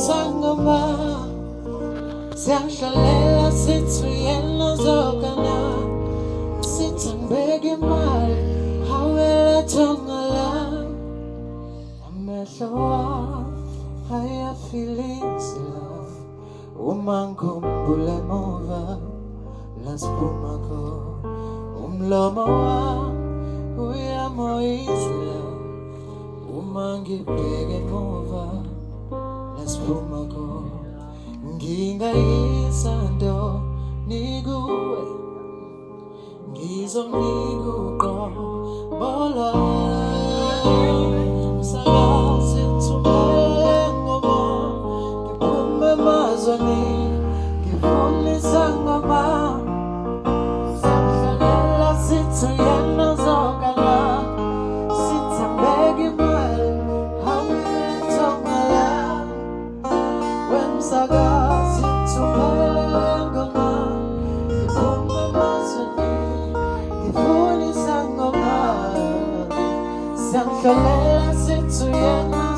sangoma siyahlalela sithi uyena zokana sithi ngibeke imali hawela thongala amehlo wami ayafilings love uma ngikhumbula emuva lasiphuma khona umlomo wami uyamoyizela uma ngibheke emuva lasiphuma khona ngingayisando nikuwe ngizomnika uqobo msakazi thumele ngoma ngiphume emazweni ngifundisa ngoma siyahlalela sithi uyena zokala sithi ambeke imali hawethongala wemsakazi thumele ngoma ngiphume emazweni ngifundisa ngoma siyahlalela sithi uyena